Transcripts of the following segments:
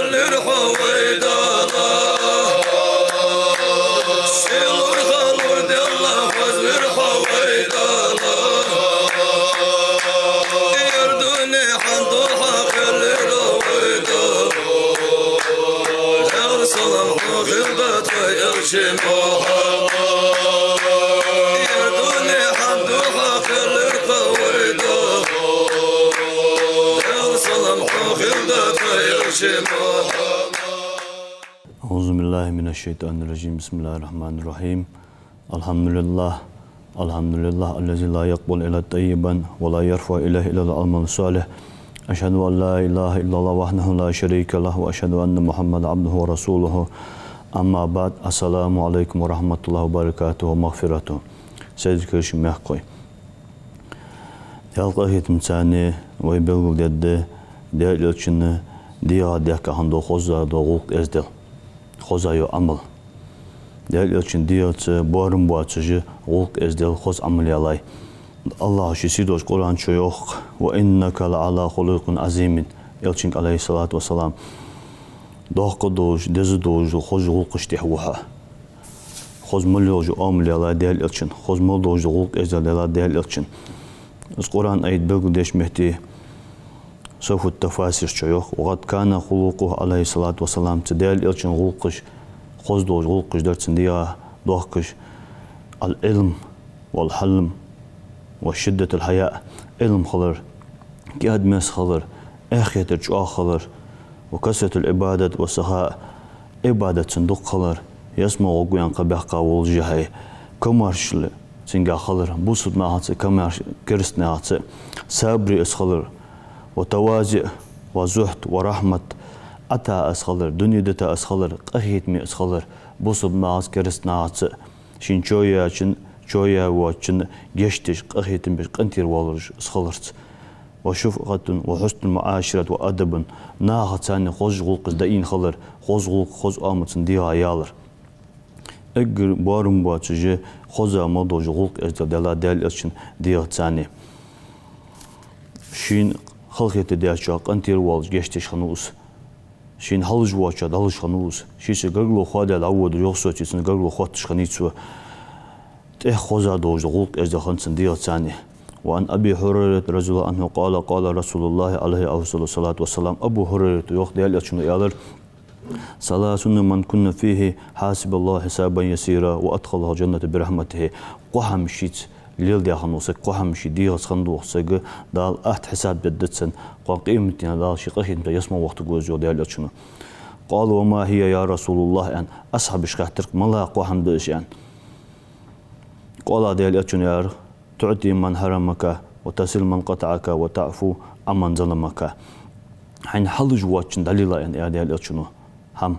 gelir havaydalar Silur kalur della fazlir havaydalar Yerduni handu gelir havaydalar Her salam hıgıldat ve yakşim Yerduni handu gelir havaydalar Her salam hıgıldat ve yakşim Euzubillahimineşşeytanirracim. Bismillahirrahmanirrahim. Elhamdülillah. Elhamdülillah. Allazi la yakbul ila tayyiban ve la yerfa ilahi ila al-amal salih. Eşhedü en la ilahe illallah vahdehu la şerike lah ve eşhedü enne Muhammed abduhu ve rasuluhu. Amma ba'd. Esselamu aleyküm ve rahmetullahi ve berekatuhu ve mağfiratuhu. Seyyid kirişim mehkoy. Yalqa hitim sani ve belgul dedde değer ölçünü diya deka hando xozza doğuk ezdel. Xozayo amal. Değer ölçün diyatı boğarım boğatıcı doğuk ezdel xoz amaliyalay. Allah şisidoş Kur'an çoyok ve inneke la ala xuluqun azimin. Elçin aleyhissalatu vesselam. Doğku doğuş, dezi doğuş, xoz doğuk iştihvuha. Xoz mulyocu amaliyalay değer ölçün. Xoz mulyocu doğuk ezdel değer ölçün. Kur'an ayet belgül deşmehti. سوف التفاسير شيوخ وقد كان خلقه عليه الصلاة والسلام تدال إلشن غلقش خزدوج غلقش درتن ديا دوخكش العلم والحلم وشدة الحياء علم خلر كاد مس خلر أخية الجوا خلر وكسرة العبادة والسخاء عبادة صندوق خلر يسمع وقويان قبح قاول جهي كمارشل سنجا خلر بوسط ناهاتي كمارش كرست ناهاتي صبري اسخلر وتوازئ وزهد ورحمة أتا أسخلر دنيا دتا أسخلر قهيت مي أسخلر بوصب ناس كرس ناس شين شوية وشن جشتش قهيت بش قنتير والرج أسخلرت وشفقة وحسن المعاشرة وأدب ناها تاني خوز غلق داين خلر خوز غلق خوز آمت ديها يالر أجر بارم باتجي خوزا مضوج غلق أجدل دلا دل أشن ديها تاني شين خلقيت دياشا قنتير والج جشتش خنوس شين هلج واشا دلش خنوس شيش غرغلو خادا العود يوصوتي سن غرغلو خاتش خنيتسو تخ خوزا دوج غلق از خنسن ديال ثاني وعن ابي هريره رضي الله عنه قال رسول الله عليه افضل الصلاه والسلام ابو هريره يوق ديال اتشنو يالر ثلاثون من كنا فيه حاسب الله حسابا يسيرا وادخله الجنه برحمته قهم شيت ليل دي خنوسك قهم شي ديال خندوسك دال احت حساب بدتسن قيمتنا دال شي قهين يسمع وقت جوزو ديال اتشنو قال وما هي يا رسول الله ان اصحاب شخاتر ملا قهم دشان قال ديال اتشنو يا تعطي من حرمك وتصل من قطعك وتعفو عمن ظلمك حين حلج واتشن دليل ان ديال اتشنو هم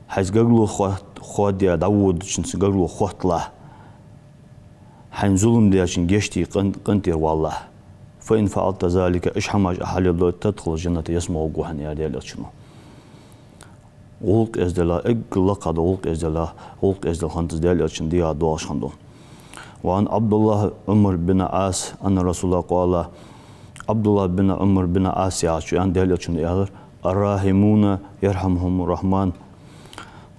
حيز غغلو خود يا داوود شن غغلو خوتلا حين ظلم دياشن جشتي قنتير والله فإن فعلت ذلك إيش حماج أحل الله تدخل الجنة يسمع وجوهن يا ديال أتشنو غلق إزدلا إقلق هذا غلق إزدلا خنتز ديال أتشن ديا دواش خندون وعن عبد الله عمر بن عاص أن رسول الله قال عبد الله بن عمر بن عاص يعشو عن ديال أتشن يالر الراحمون يرحمهم الرحمن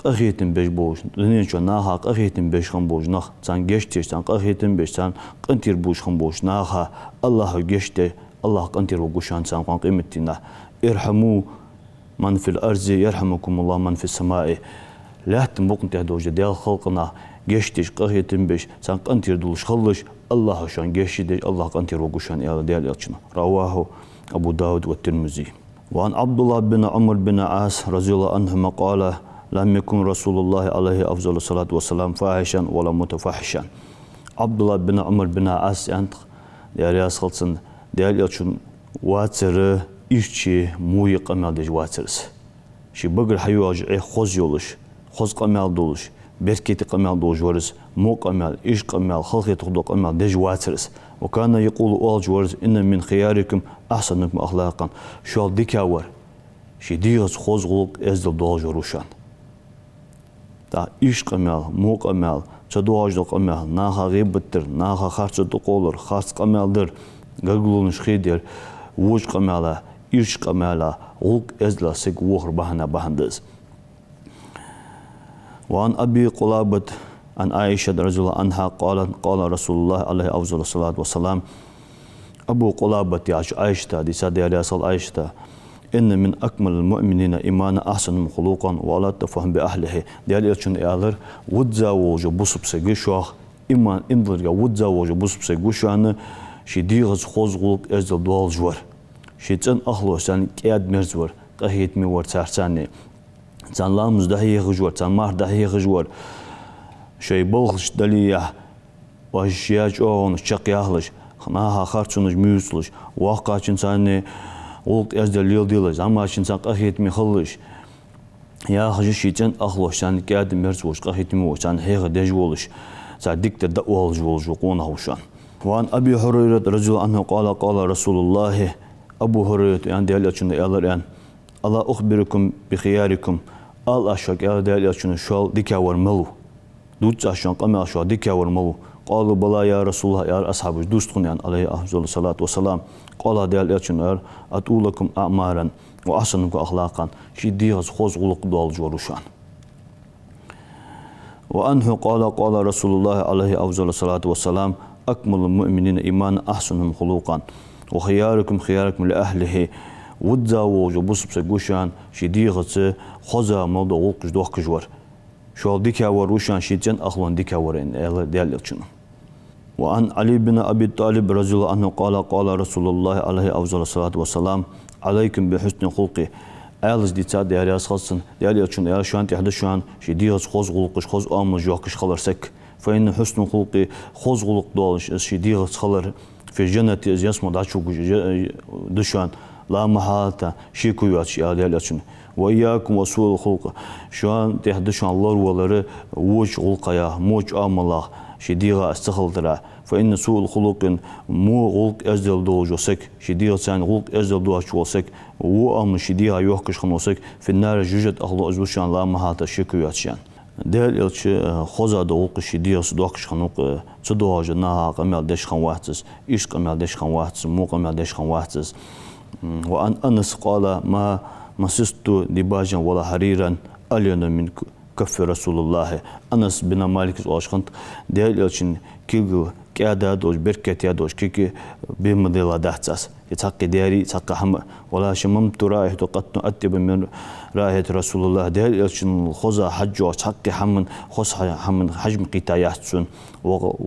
قهيتن بيش بوش دنيا شو ناها قهيتن بيش خم بوش نخ سان جشتش سان قهيتن بيش سان قنتير بوش خم بوش ناها الله جشته الله قنتير وقشان سان قان قيمتنا ارحموا من في الأرض يرحمكم الله من في السماء لا تنبقن تهدوج ديال خلقنا جشتش قهيتن بيش سان قنتير دولش خلش الله شان جشته الله قنتير وقشان ديال يلشنا رواه أبو داود والترمذي وعن عبد الله بن عمر بن عاص رضي الله عنهما قال لم يكن رسول الله عليه أفضل الصلاة والسلام فاحشا ولا متفحشا عبد الله بن عمر بن عاص أنت ديال ياسخلسن ديال يلشن واتر إيشي موي قمال ديج واترس شي بقر حيواج خوز يولش خوز قمال دولش بركيت قمال دوج ورس مو قمال إيش قمال خلقي تخدو قمال ديج واترس وكان يقول أول جورز إن من خياركم أحسنكم أخلاقا شو ديكاور شي ديوز خوز غلق أزدل دوج وروشان تا إيش قمال مو قمال تدواج دو قمال ناها غيبتر ناها خارج دو قولر خارج قمال در غغلون شخيدر ووج قمالا إيش كمالا غلق أزلا سك وخر بهنا بهندز. وعن أبي قلابة عن عائشة رضي الله عنها قال رسول الله عليه أفضل الصلاة والسلام أبو قلابة يا عائشة دي سادة يا رسول عائشة إن من أكمل المؤمنين إيمانا أحسن خلقا ولا تفهم بأهله ديال يشن إعلر وجا وجو بوسب سجشوا إيمان إندلر وجا وجو بوسب سجشوا شديغز خزغلق أزل دوال جور شيتن أخلو سان كياد مرزور قهيت مي ورتارساني تان لامز دهي غجور تان مار دهي غجور شي بلغش دليا وشياج أون شقياهلش خناها خارتونج ميوسلش واقعين ساني ولق أزدل ليل ديلش أما شنسان قهيت مي خلش يا خجي شيتن أخلو سان كياد مرزوش قهيت مي وسان هيغ دجولش سان ديكتر دقوالج ولج وقونا هوشان. وعن أبي هريرة رضي الله عنه قال رسول الله أبو هريرة يعني ديال أشون يالر يعني الله أخبركم بخياركم الله أشك يا ديال أشون شال ديكاور ملو دوت أشون قام أشوا ديكاور ملو قالوا بلا يا رسول الله يا أصحاب دوستون يعني عليه أفضل الصلاة والسلام قال ديال أشون أتولكم أعمارا وأحسنكم أخلاقا شديغز خوز غلق دول جورشان. وأنه قال رسول الله عليه أفضل الصلاة والسلام أكمل المؤمنين إيمانا أحسنهم خلقا وخياركم لأهله ودا وجو بوسب سجوشان شديغة خزا موضوع وقش دوخ كجور شو ديكا وروشان شيتين أخلون ديكا ورين ديال يلشنو. وعن علي بن أبي طالب رضي الله عنه قال رسول الله عليه أفضل الصلاة والسلام عليكم بحسن خلقه ألز دي تاد ديال ياسخلصن ديال يلشنو يا شوان تحدشان شديغة خز غلقش خز آمل جوكش خلر سك فإن حسن خلقه خز غلق دولش شديغة خلر في الجنة يسمى داشو دشان لا محالة شيكو ياتش ديالاتشن وإياكم وسوء الخلق شوان تحدشان الله ولر وش غلقيا موج آملا شديغة استخلترا فإن سوء الخلق مو غلق أزدل دوجوسك شديغة سان غلق أزدل دوجوسك وأم شديغة يوحكش خنوسك في النار جوجت أخلو أزوشان لا محالة شيكو ياتشان ديال يلش خوزا دوق شديغ صدوقش خنوق صدوج نها قمال دش خن واحتس إيش قمال دش خن واحتس مو قمال دش خن واحتس. وأن أنس قال ما مسست دباجا ولا حريرا ألين من كف رسول الله. أنس بن مالك أشخنت ديال يلشن كيل كأدا دوج بركة يا دوج كيك بمدلا دحتس يتحقق دياري يتحقق هم ولا شممت رائحة قد أتب من رائحة رسول الله ديال يلشن خوزا حج وتحقق حمن خوز حمن حجم قتاياتسون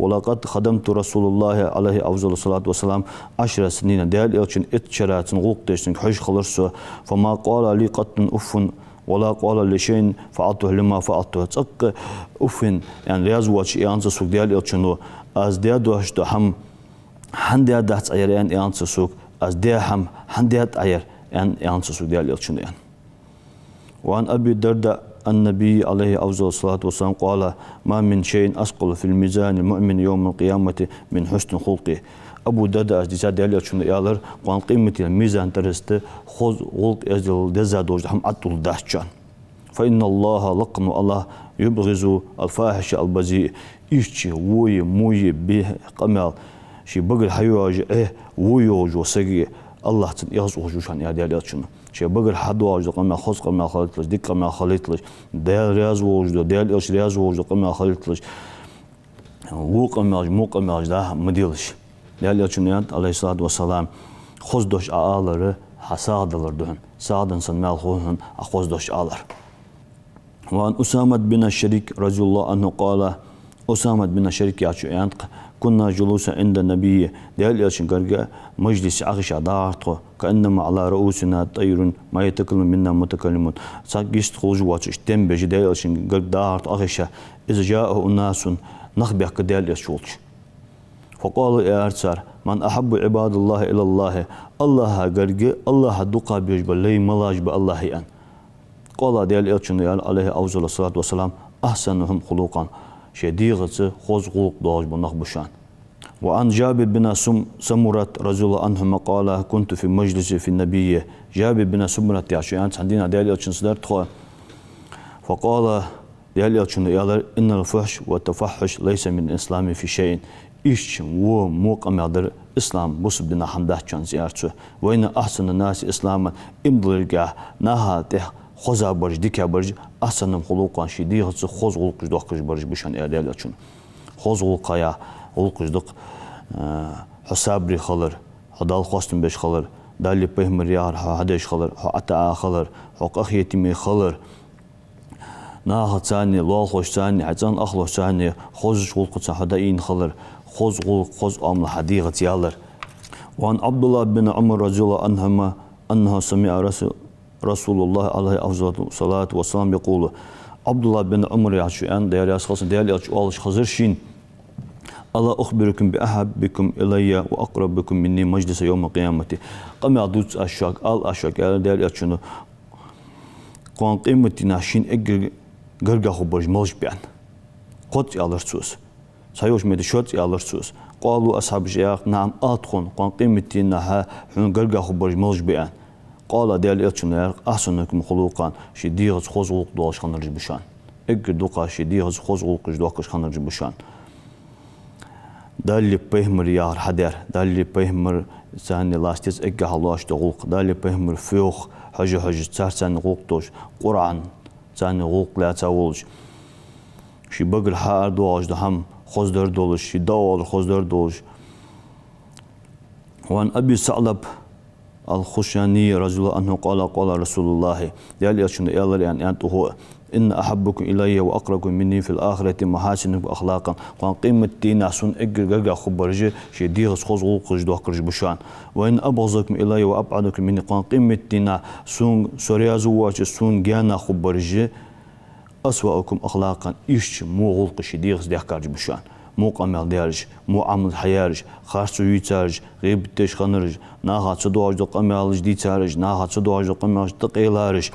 ولقد خدمت رسول الله عليه أفضل الصلاة والسلام 10 سنين ديال يلشن اتشرات غوق تشن حج خلص فما قال لي قط أف ولا قال لشيء فعلته لما فعلته تق أفن يعني رياض واتش يانس سوق ديال يلشنو از ديادو هشتو هم هندي دات عير يعني يانس سوق از ديا هم هندي عير يعني يانس سوق ديال يلشنو يعني. وعن أبي الدرداء النبي عليه أفضل الصلاة والسلام قال ما من شيء أثقل في الميزان المؤمن يوم القيامة من حسن خلقه. أبو الدرداء أجداد ديال يلشنو يالر قان قيمة الميزان ترست خذ خلق أجل دزادوج هم عطل دهشان فإن الله لقن الله يبغض الفاحش البذيء إيش وي موي به قمال شي بقر حيواج ويوج وسقي الله تنياز وجوشان يا ديال يلشنو شي بقر حدواج قمال خذ قمال خليتلش ديك قمال خليتلش ديال رياز وجد ديال إيش رياز وجد قمال خليتلش وو قمال مو قمال ده مديلش ديال يلشنو عليه الصلاة والسلام خذ دوش آلر حسادلر دهن سادن سنمال خوهن أخذ دوش آلر. وعن أسامة بن الشريك رضي الله عنه قال أسامة بن الشريك يعني كنا جلوسا عند النبي ديال يلشن قرقا مجلس عغشا دارتو كأنما على رؤوسنا طير ما يتكلم منا متكلمون ساقيست خلجوات اشتم بجي ديال يلشن قرق دارت عغشا إذا جاءه الناس نخبيك ديال يلشولش فقالوا يا أرسار من أحب عباد الله إلى الله الله قرقا الله دقا بيجبال لي ملاج بالله يعني. قال ديال يلشن عليه أفضل الصلاة والسلام أحسنهم خلقا شديغة خوز خلق دوج بنخبشان. وعن جابر بن سمرة رضي الله عنهما قال كنت في مجلس في النبي جابر بن سمرة يعني عندنا ديال يلشن صدرت فقال ديال يلشن إن الفحش والتفحش ليس من الإسلام في شيء إيشم وموقع مقدر إسلام بصب دنا حمده كان زيارته وين أحسن الناس إسلاما إمضرجع نها ده خزا برج ديكا برج أحسن خلوقان شديه خز خلق دوقش برج بشان إعدال أشون خز خلقايا خلق دوق حسابري خلر هدال خواستم بيش خلر دالي بهم ريار هداش خلر حتى خلر حق أخيتي خلر ناها ثاني لول خوش ثاني عزان أخلو ثاني خز خلق ثاني خلر خز خلق خز أمل حديقة يالر وعن عبد الله بن عمر رضي الله عنهما أنه سمع رسول الله عليه أفضل الصلاة والسلام يقول عبد الله بن عمر يعشو أن ديال ياسخصن ديال يعشو أولش خزر شين ألا أخبركم بأحبكم إلي وأقربكم مني مجلس يوم القيامة قم يعدوت أشاك أشاك ديال يعشو قوان قيمتنا شين إجر قرقا خبرج ملش بيان قد يالرسوس سايوش ميدي شوت يالرسوس قالوا أصحاب الشيخ نعم أدخل قوان قيمتنا ها حون قرقا خبرج ملش بيان قال ديال يالرسوس أحسنكم خلوقان شديغز خوزغلق دوالش خانرج بشان إجر دوقا شديغز خوزغلق دوالش خانرج بشان دالي بيهمر يار حدر دالي بيهمر ساني لاستيز إجا هلاش تغلق دالي بيهمر فيوخ حاجة تسار ساني غلق دوش قرآن ساني غلق لا تاولش شي بقر حار دوالش دهم خوزدر دولش شي داول خوزدر دولش وعن أبي ثعلب الخشاني رضي الله عنه قال رسول الله دالي أشن إيالر يعني أنت هو إن أحبكم إلي وأقربكم مني في الآخرة محاسنكم أخلاقا وأن قيمة دينا سن إجر جرجع خبرجة شديغس خوز غلقج دوقرج بشان وإن أبغضكم إلي وأبعدكم مني وأن قيمة دينا سن سوريا زواج سن جانا خبرجة أسوأكم أخلاقا إيش مو غلق شديغس ديكارج بشان مو قمل ديارج مو عمل حيارج خارسو يتارج غيب تش خنرج ناها تصدواج دو قملج ديتارج ناها تصدواج دو قملج تقيلارج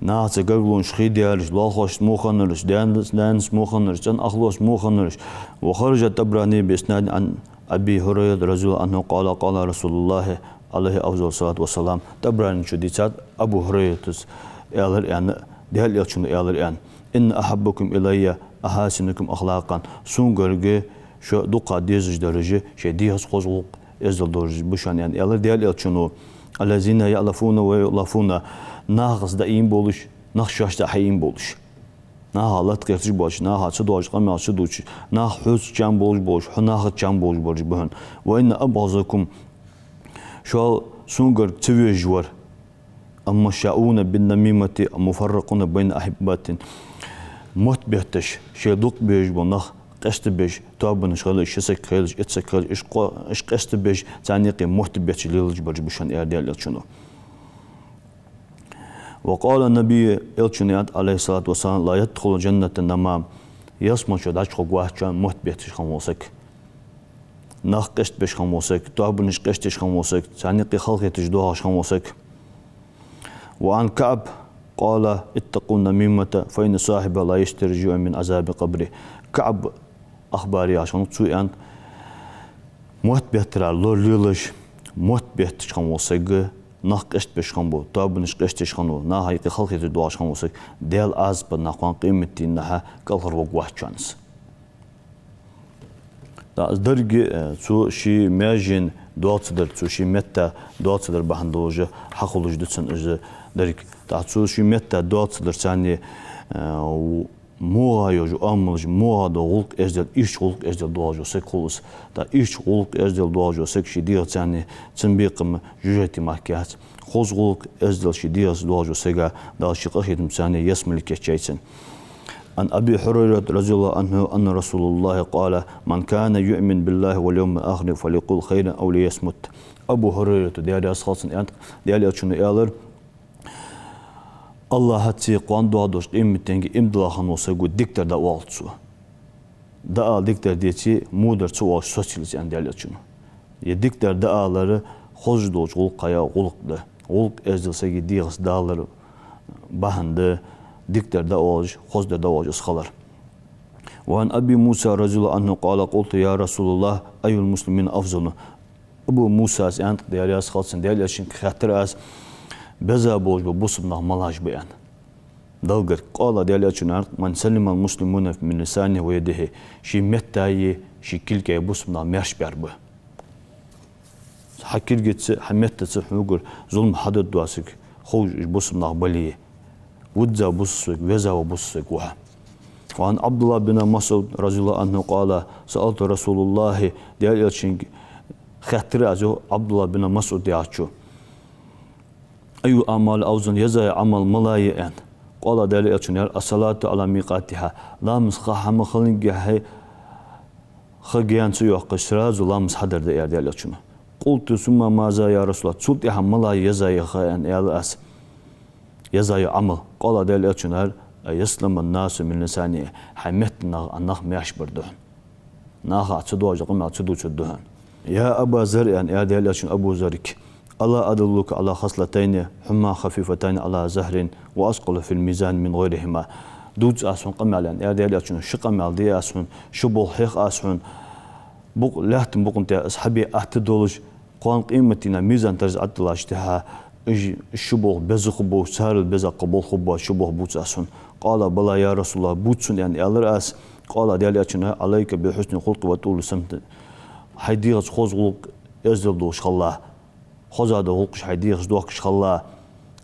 ناس قبلون شخيديارش لالخوش موخنرش دانس موخنرش جن أخلوش موخنرش وخرج الطبراني بإسناد عن أبي هريرة رضي الله عنه قال رسول الله عليه أفضل الصلاة والسلام طبراني شو ديتات أبو هريرة يالر يعني دهل يلشون يالر يعني إن أحبكم إلي أحاسنكم أخلاقا سونغرجي شو دقة ديزج درجة شديهس خزوق إزل درجة بشان يعني يالر دهل يلشونو الذين يألفون ويؤلفون ناقص دايم بولش نخشاش دحيم بولش ناها لاتقيرتش بولش ناها صدوش قمع صدوش ناها حوز جام بولش ناها جام بولش بهن وإن أبغضكم شو سونغر تفيجور أما شاؤون بالنميمة مفرقون بين أحبات موت بيهتش شيدوق بيج بنخ قست بيج توابن شغل شسك خيلج اتسك خيلج إش قست بيج تانيقي موت بيهتش ليلج برج بشان إعدال شنو وقال النبي إلشنيات عليه الصلاة والسلام لا يدخل جنة النمام يسمع شو داش خواهش كان موت بيهتش خموسك نخ قست بيش خموسك توابنش قستش خموسك تانيقي خلقي تجدوها خموسك وعن كعب قال اتقوا النميمة فإن صاحب لا يسترجع من عذاب قبره كعب أخباري عشان تسوي أن موت بيهتر لور ليلش موت بيهتش خموسك نخ قشت بيش خمبو تابنش قشتش خنو نا هايقي خلقي تدواش خموسك ديال از بناقوان قيمتي نها قلقر وقواه جانس دا از درجي تو شي ماجين دواتدر تو شي متا دواتدر بحندوجه حقولوج دتسن اجه درج دا تو شي متا دواتدر ثاني موها يوجو أملج موها دا غلق أجدل إيش غلق أجدل دواجو سك خلص دا إيش غلق أجدل دواجو سك شدير ثاني تنبيقم جوجتي ماركات خوز غلق أجدل شدير دواجو سكا دا شقة خدم ثاني يسمى كيتشايتن عن أبي هريرة رضي الله عنه أن رسول الله قال من كان يؤمن بالله واليوم الآخر فليقول خيرا أو ليصمت أبو هريرة ديالي أسخاصن أنت ديالي أتشنو إيالر Allah hatsi qan doğadoş imitengi imdlahan olsa gu dikter da waltsu. Da dikter diye muder çu ol sosyaliz yani derleçün. Ye dikter da aları hozdoç ol qaya qulqda. Ol ezdilse gi diğis dağları bahandı dikter da ol hozda da ol xalar. Ve an Abi Musa radıyallahu anhu qala qultu ya Rasulullah ayul muslimin afzalu. Abu Musa ant diyaliyas xalsın diyaliyasın xatir az بزا بوج ببصب ملاش بيان دلقر قال ديالي أشنار من سلم المسلمون من لسانه ويده شي متاي şekil ki bu sımda merş berbi. Hakir gitse hamet de çöpür zulm hadet duasık hoş bu sımda bali. Vudza busuk veza busuk wa. وعن عبد الله بن مسعود رضي الله عنه قال سألت رسول الله diğer için خاطر أزو عبد الله بن مسعود يعشو أي أعمال أوزن يزاي عمل ملايئن قال دير için الصلاة على ميقاتها لا مسخة مخلين جه خجيان سيوق قشراز ولا مسحدر دير için قلت ثم ماذا يا رسول الله صوت يا ملاي يزاي خان يالاس يزاي عمل قال دير için يسلم الناس من لسانه حمتنا أنه مياش بردهن ناها أتصدوا جقم أتصدوا تدهن يا أبا زر يعني يا ديال أبو زرك ألا أدلك على خصلتين هما خفيفتين على زهر وأثقل في الميزان من غيرهما دوز أسون قمال يا ديال شقمال دي أسون شبول حيق أسون بق لهتم بقنت أصحابي أحتدولج قان قيمتنا ميزان ترز أدلاشتها الشبه بزخ بو سهل بزق قبول خبا شبه بوت أسون قال بلا يا رسول الله بوتسون يعني ألر أس قال ديال عليك بحسن خلق وطول سمت حيديغز خوز غلق ازدل دوش خلا خوزا دو غلقش حيديغز دوكش خلا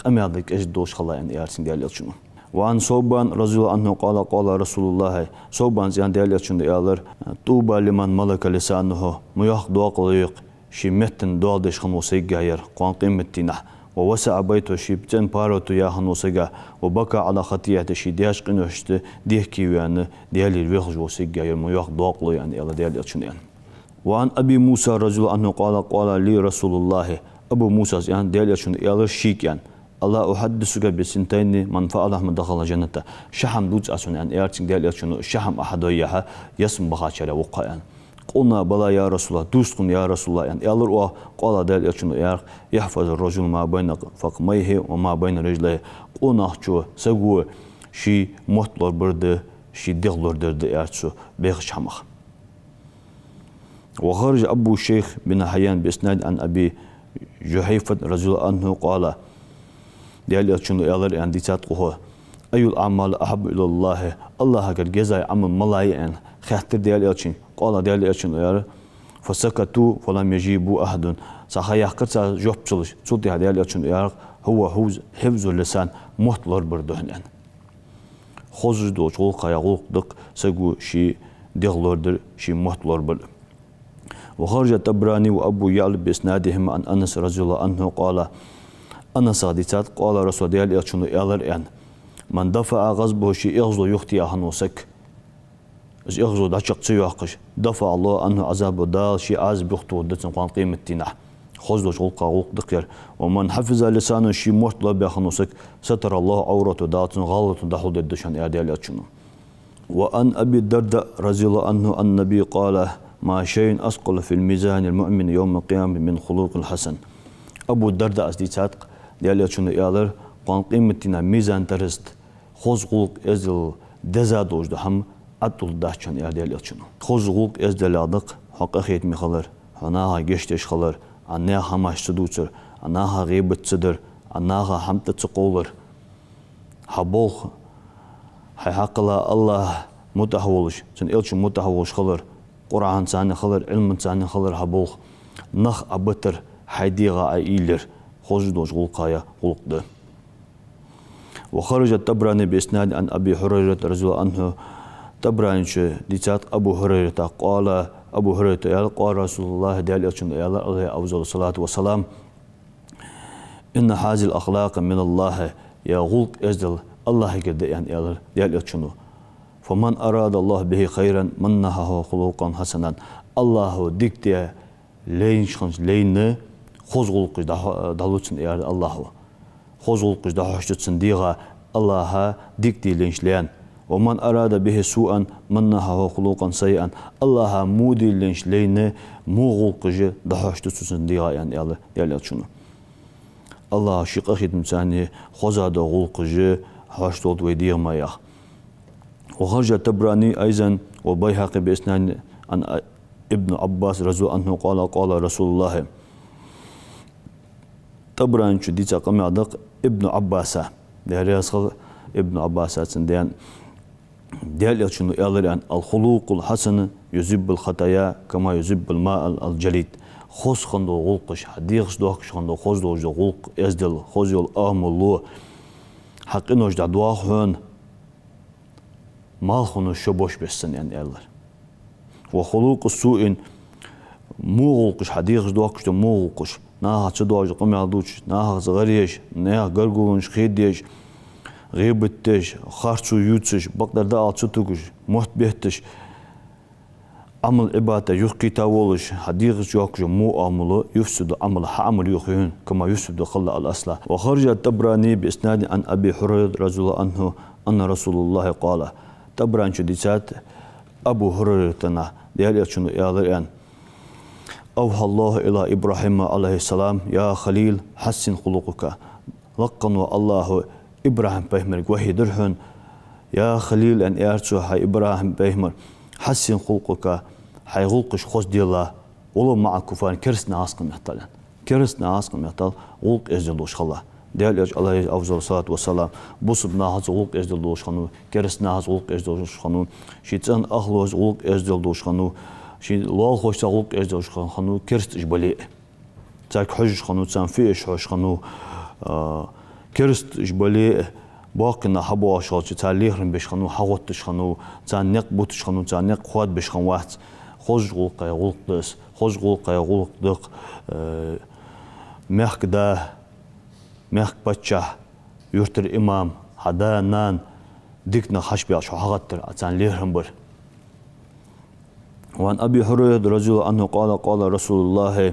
أميادك ازدل دوش خلا يعني يارسين ديال يلشنو وعن صوبان رضي الله عنه قال رسول الله صوبان زيان ديال يلشنو يالر طوبى لمن ملك لسانه مياخ دوق ليق شمتن دوالدش خنوسي غير قوان قيمتنا ووسع بيته شيبتن بارتو يا خنوسيغا وبكى على خطيئته شي دياش قنوشت ديكي يعني ديال الوخ جوسي غير مياخ دوق يعني يلا ديال يلشنو يعني وعن أبي موسى رضي الله عنه قال لي رسول الله أبو موسى يعني ديال يشون يالر شيك يعني الله أحدثك بسنتين من فعله من دخل الجنة شحم دوز أسون يعني يارتين ديال يشون شحم أحد وياها يسم بخاشرة وقع يعني قلنا بلا يا رسول الله دوستكم يا رسول الله يعني يالر قال ديال يشون يحفظ الرجل ما بين فقميه وما بين رجليه قلنا شو سجوا شي مطلر برد شي دغلر درد يارتسو بيخش حمخ وخرج أبو الشيخ بن حيان بإسناد عن أبي جحيفة رضي الله عنه قال ديال يشنو يالر عن ديتاتقه أي الأعمال أحب إلى الله الله قد جزاء عمل ملايين خاطر ديال يشن قال ديال يشنو يالر فسكتوا فلم يجيبوا أحد صحيح قد جواب تلش صوتي ديال يشنو يالر هو حفظ اللسان مطلر بردهن يعني خوز دوش غلق يغلق دق سجو شي دغلردر شي مطلر بر وخرج الطبراني وأبو يعلى بإسنادهم عن أنس رضي الله عنه قال أنس حديثات قال رسول الله يشنو يالر يعني من دفع غضبه شي يغزو يختي أهنوسك يغزو داشق سيوقش دفع الله عنه عذاب دال شي عذاب يختو دتن قان قيمتنا خذ غلق دقير ومن حفظ لسانه شي مطلب أهنوسك ستر الله عورته داتن غلط دحول دشان يال يشنو وأن أبي الدرداء رضي الله عنه النبي قال ما شيء أثقل في الميزان المؤمن يوم القيامة من خلق الحسن أبو الدرداء أصديتات ديال يشنو يالر قان قيمتنا ميزان ترست خوز خلق ازل دزادوج دهم أطول داشان ديال يشنو خوز خلق ازل لادق حق أخيت مخلر هناها جشتش خلر أنها هماش تدوتر أنها غيبت صدر أنها حمت تقولر حبوخ حقلا الله متحولش سن إلش متحولش خلر قرآن ساني خلر علم ساني خلر حبوخ نخ أبتر حيديغا أيلر خوزدوش غلقايا غلقده وخرج الطبراني بإسناد عن أبي هريرة رضي الله عنه طبراني ديتات أبو هريرة قال أبو هريرة قال رسول الله ديال عليه أفضل الصلاة والسلام إن هذه الأخلاق من الله يا غلق أزل الله قد يعني ديال فمن أراد الله به خيرا منه خلقا حسنا الله ديكتي لين شخص لين خزغلق دالوتسن يا الله خزغلق دهشتسن ديغا الله ديكتي لينش لين ومن أراد به سوءا منه خلقا سيئا الله مودي لينش لين موغلق دهشتسن ديغا يعني يا شنو الله شق خدمة ثاني خزا دغلق هاشتود ويدير ما يا وخرج الطبراني أيضا والبيهقي بإسناد عن ابن عباس رضي الله عنه قال رسول الله طبراني شديد قام يعدق ابن عباس ده رأس ابن عباس سنديان ديال يلشنو يالريان الخلوق الحسن يذب الخطايا كما يذب الماء الجليد خوز خندو غلقش حديقش دوخش خندو خوز دوج غلق ازدل خوز يول امولو حقينوش دا دواخون مال خونو شبوش بسن يعني يالر وخلوق السوء مو غلقش حديقش دوخش مو غلقش ناها تشدوج قمي عدوش ناها زغريش ناها غرغونش خيديش غيبتش خارچو يوتش بقدر دا اتشتوكش محت بيهتش عمل عبادة يحكي تاولش حديقش يوكش مو عمله يفسد عمل حعمل يخيون كما يفسد خلق الأصل وخرج الطبراني بإسناد عن أبي هريرة رضي الله عنه أن رسول الله قال طبراني شديسات أبو هريرة ديال يتشنو يالريان أوحى الله إلى إبراهيم عليه السلام يا خليل حسن خلقك لقنوا الله إبراهيم بيهمر وهي درهن يا خليل أن يرتو هاي إبراهيم بيهمر حسن خلقك هاي خلقش خوش ديلا ولو مع كفان كرسنا عسكم يحتلن كرسنا عسكم يحتل غلق إزدلوش خلا ديال يج عليه أفضل الصلاة والسلام بصبنا هز غلق إزدلوش خنو كرسنا هز غلق إزدلوش خنو شيطان أخلوز غلق إزدلوش خنو شي لال خوش غلق إزدلوش خنو كرست إجبالي تاك حج خنو تسان فيش حج خنو كرست إجبالي باقنا حبوا أشغال تعليقهم بيشخنو حوتش خنو تعنق بوتش خنو تعنق خوات بيشخن واحد خوش غلقة غلق دس خوش غلقة غلق دق مخك ده مخك بتشة يرتر إمام هذا نان ديكنا خشبي عشو حغتر تعليقهم بر وعن أبي هريرة رضي الله عنه قال رسول الله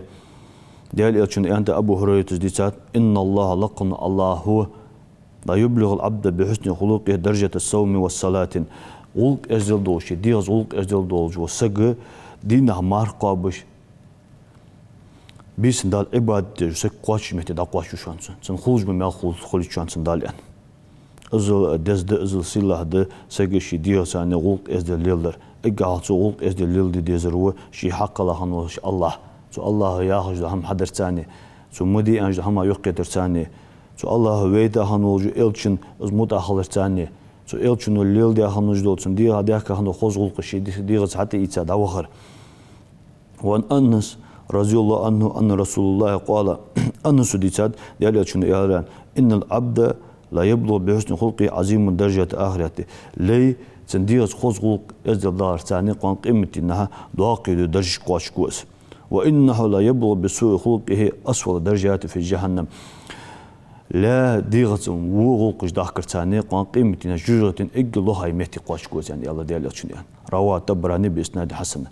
ديال إلشن أنت أبو هريرة تزديسات إن الله لقن الله هو لا يبلغ العبد بحسن خلقه درجة الصوم والصلاة غلق أزل دوشي ديغز غلق أزل دوش وسق دينه مارقابش بيسن دال عبادة جسك قواش مهتد قواش شانسن سن خلج بمال خلج شانسن دال يعني أزل دزد أزل سلاح ده سقشي ديغز يعني غلق أزل ليلدر إقاعتو غلق أزل ليلدر ديزروا شي حق الله نوش الله سو الله ياخذ هم حدر ثاني سو مدي أنج هم يقدر ثاني سو الله ويدا هنوج إلشن أزموت آخر ثاني سو إلشن الليل ده هنوج دوتسن دي هذا كهنو خوز غلق شيء دي غز حتى يتساد أوخر وأن أنس رضي الله عنه أن رسول الله قال أنس ديتساد ديال إلشن يالران إن العبد لا يبلغ بحسن خلقه عظيم درجة آخرته لي تنديغز خوز غلق أزل دار ثاني قان قيمتي إنها دواقي درجة قواش كوس وإنه لا يبلغ بسوء خلقه أسفل درجات في جهنم لا ديغت وغلقش داخل ثاني قان قيمتنا جرة إجلوها يمتي قاش كوز يعني الله ديال يتشني رواه الطبراني بإسناد حسن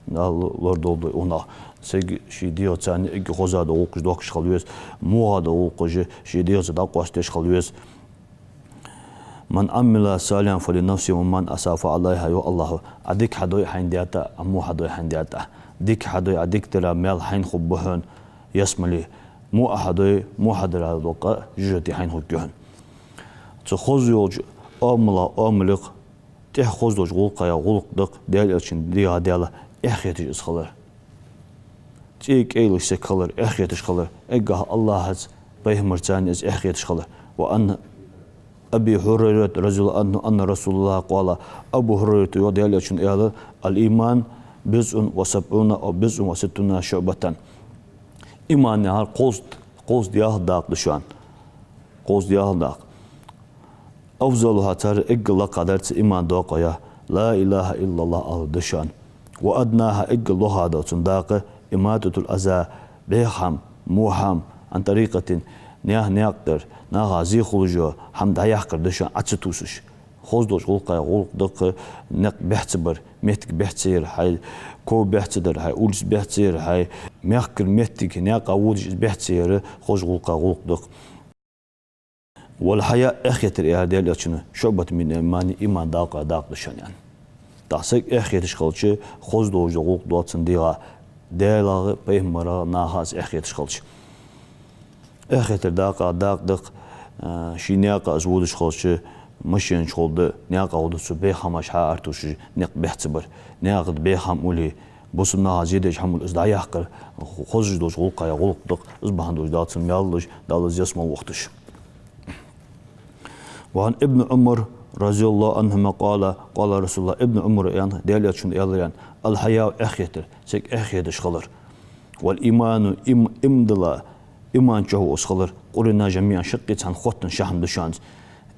لورد أونا سيج شي ديغت ثاني إج غزاد وغلقش داخل خلويس مو هذا وغلقش شي ديغت داقواش تش خلويس من عمل صالحا فلنفسه ومن أساف عليها يو الله أديك حدوي حين دياتا أمو حدوي حين دياتا ديك حدوي أديك ترى مال حين خبهن يسملي مو أحدوي مو حدر على الوقت جرتي حين خبهن تخوز يوج أملق تخوز يوج غلقة غلق دق ديال أشين ديها ديالا إخيتش إسخلر تيك إيلك سكخلر إخيتش خلر إجاه الله هز بيهمر تاني إز إخيتش خلر وأن أبي هريرة رضي الله عنه أن رسول الله قال أبو هريرة يودي أشين إيالا الإيمان بزء وسبعون أو بزء وستون شعبة إيمان نهار قوس دياه داق دشان قوس دياه داق أفضلها تر إجلا قدرت إيمان داقيا لا إله إلا الله دشان وأدناها إجلها دوتن داق إماتة الأذى بيخم موحم عن طريقة نيقدر نغازي خلجو حمد يحقر دشان أتستوسش خوز دوش غلقة غلق دق نق بيحتبر مهتك بيحتسير هاي كو بيحتدر هاي أولس بيحتسير هاي ميحكر مهتك نياق أودش بيحتسير خوز غلقة غلق دق والحياة أخيتر إيها ديال يتشنو شعبة من إيمان داق دشان يعني تحسك أخيتش خلش خوز دوش غلق دوتسن ديغا ديالاغ بيهمرا ناهاز أخيتش خلش أخيتر داق دق شي نياق أزودش خلش مشين شغل نياق أودو سبي خماش ها أرتوش نيق بيحتبر نياق بيخم أولي بوسمنا زيدش حمل إزدعي يحقر خوز دوش غلقة غلق دق إزبهان دوش داتسن ميالوش دالز يسمى وقتش وعن ابن عمر radıyallahu anhuma qala Rasulullah ibn Umar yan değerli için yazılan al haya ahyetir sek ahyede şalır wal imanu imdala iman çoğu usqalır qulna jami'an şaqqi tan khotun şaham düşan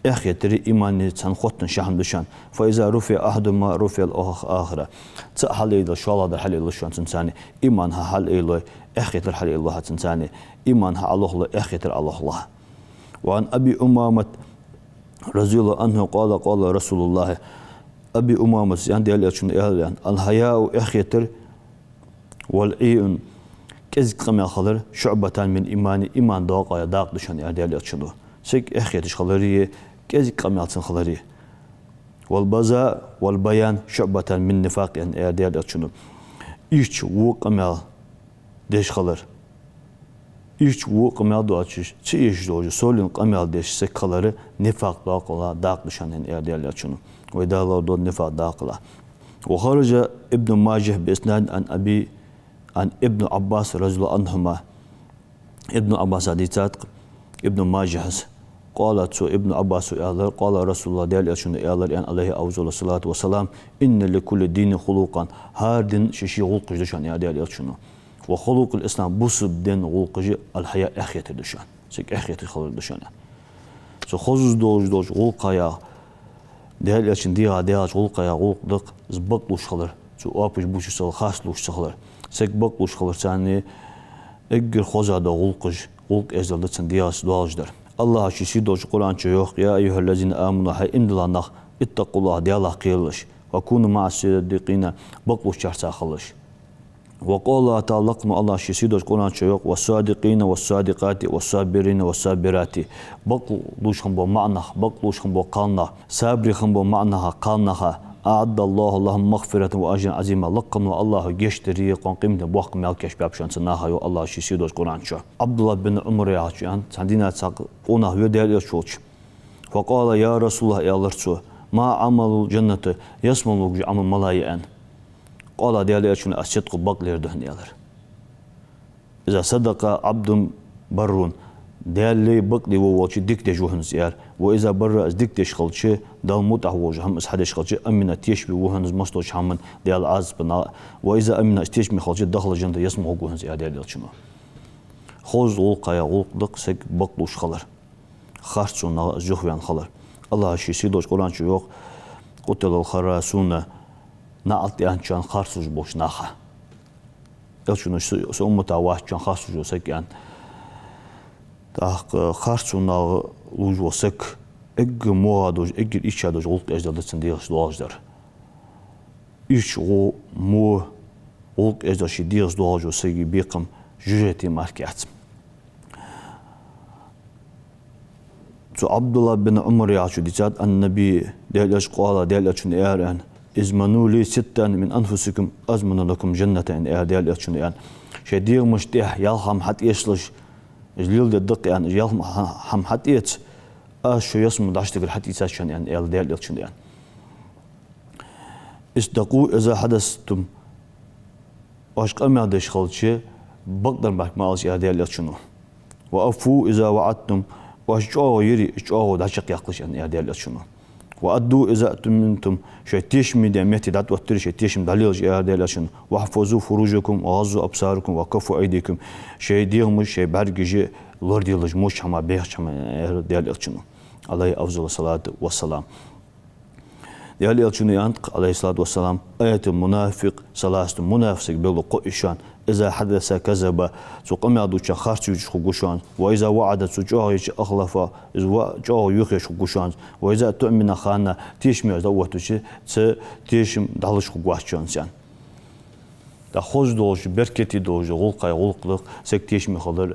ahyetir imanı tan khotun şaham düşan fa iza rufi ahaduma rufi al akhira tahali da şalada halil şan insani iman ha hal ilo ahyetir hal Allah insani iman ha Allah ahyetir Allah wa an abi umamat radıyallahu anhu qala Rasulullah abi umamat yani değerli için yani al haya'u ahyetir wal iyun kez qamya khalar şubatan min imani iman daqaya daq düşen değerli için sek ahyetiş khalari kez qamya için khalari wal baza wal bayan şubatan min nifaq yani değerli için iç bu qamya deş khalar iç bu qamya da açış çi iş doju solun qamya deş sek khaları nifaq daqala daq düşen değerli için ve dağlar do nifaq daqala ve kharaja ibn Majah bi isnad an ibn Abbas radıyallahu anhuma ibn Abbas hadisat ibn Majah قالت ابن عباس قال رسول الله ديال ان عليه افضل الصلاه والسلام ان لكل دين خلقا هر دين شيء خلق دشان يا ديال شنو وخلق الاسلام بوسب دين خلق الحياه اخيت دشان سك اخيت خلق دشان سو خوز دوج خلق يا ديال için ديال خلق يا خلق زبق لوش خلر سو ابش بوش سال خاص لوش خلر سك بق لوش خلر ثاني اجر خوزا da خلق ازل için ديال دوجدر Allah şişi doç Kur'ança yok ya eyyühellezine aminu hay imdilanaq ittaqullah diye Allah qiyılış ve kunu ma'as-siddiqina baqluş çarsa xılış ve qala ta'allaqnu Allah şişi doç Kur'ança yok ve sadiqina ve sadiqati ve sabirina ve sabirati baqluş xım bu ma'na baqluş xım bu qalna sabri xım bu ma'na qalnaha a'addallahu lahum mağfireten ve ajran azima laqanu Allahu geçtiri qonqimde bu hakkı melkeş yapşansı nahayo Allah şişi doç Kur'ança Abdullah bin Umar yaçan sandina saq ona hüdel çoç faqala ya Rasulullah ya Allah ma amalul cenneti yasmalu amal malayen qala diye için asidqu baqlerdi hniyalar iza sadaqa abdun barrun değerli baqli ve vaçi dik de juhunuz yer ve iza barra az dik de şalçı dalmut ahvoju ham ishade şalçı amina teşbi vuhunuz masto çamın değerli az bina ve iza amina teşmi xalçı daxla janda yasmu vuhunuz yer değerli için xoz ol qaya olqliq sek baqluş xalar xarçuna juhvan xalar Allah şişi doç Kur'ançı yok qutelul kharasuna na'at yançan xarsuj boş naha elçunu so ummata wahçan xarsuj sek yan xarçuna luj vosek eg moadoj eg içadoj olq ejdadın diye doğajdar iç o mo olq ejdaşı diye doğajo segi biqim jujeti markat so Abdullah bin Umar yaçu dicad an-nabi delaş qala delachun eran izmanu li sittan min anfusikum azmanu lakum jannatan delachun yan şediymiş deh yalham hat yeşliş جليل الدق يعني يالهم هم حتيت شو يسمى داشتغل حتى يساشن يعني ال ديال يلشن يعني استقوا اذا حدثتم واش قام هذا شغلشي بقدر بك ما از ديال يلشنو وافو اذا وعدتم واش جو يري جو داشق يقلش يعني ديال يلشنو وادوا اذا اتمنتم شتيش ميديمتي دات وتر شتيشم دليل ديال يلشن واحفظوا فروجكم وغضوا ابصاركم وكفوا ايديكم شيء ديهم شيء برجي لورديلج مش هما بيحشم ديال يلشنو عليه افضل الصلاه والسلام ديال يلشنو ينطق عليه الصلاه والسلام ايه المنافق ثلاثه منافق بيقولوا قيشان اذا حدث كذب سوقم يادو خارج يخوشان واذا وعد سجاه اخلف اذا جو يخش خوشان واذا تؤمن خانه تيشمي دوتوشي تيشم دالش خواشان سان da xoz doj berketi doj gulqay gulqliq sekteshmi xalar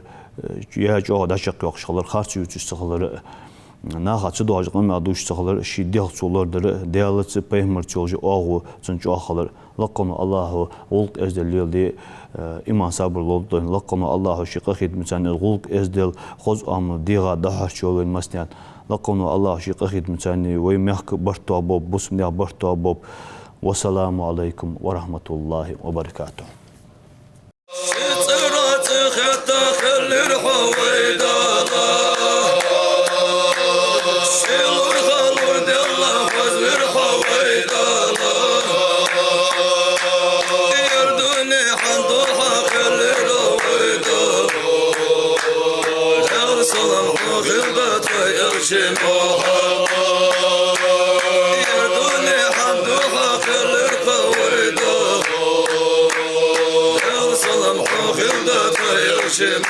ya jo da şaq yoq xalar xarç yuçus xalar na xaçı doj qama duş xalar şiddiq solardır deyalıçı peyğəmbər çoğu oğu çünki xalar laqama Allahu gulq ezdelildi iman sabırlı oldu laqama Allahu şiqa xidmətin gulq ezdel xoz amı diğa da harçoğun masniyat laqama Allahu şiqa xidmətin və məhk bartobob busmya bartobob والسلام عليكم ورحمة الله وبركاته. شيل الخلود الله يغشم يردوني حمد وحق القويدو الصلم حق الدفع يغشم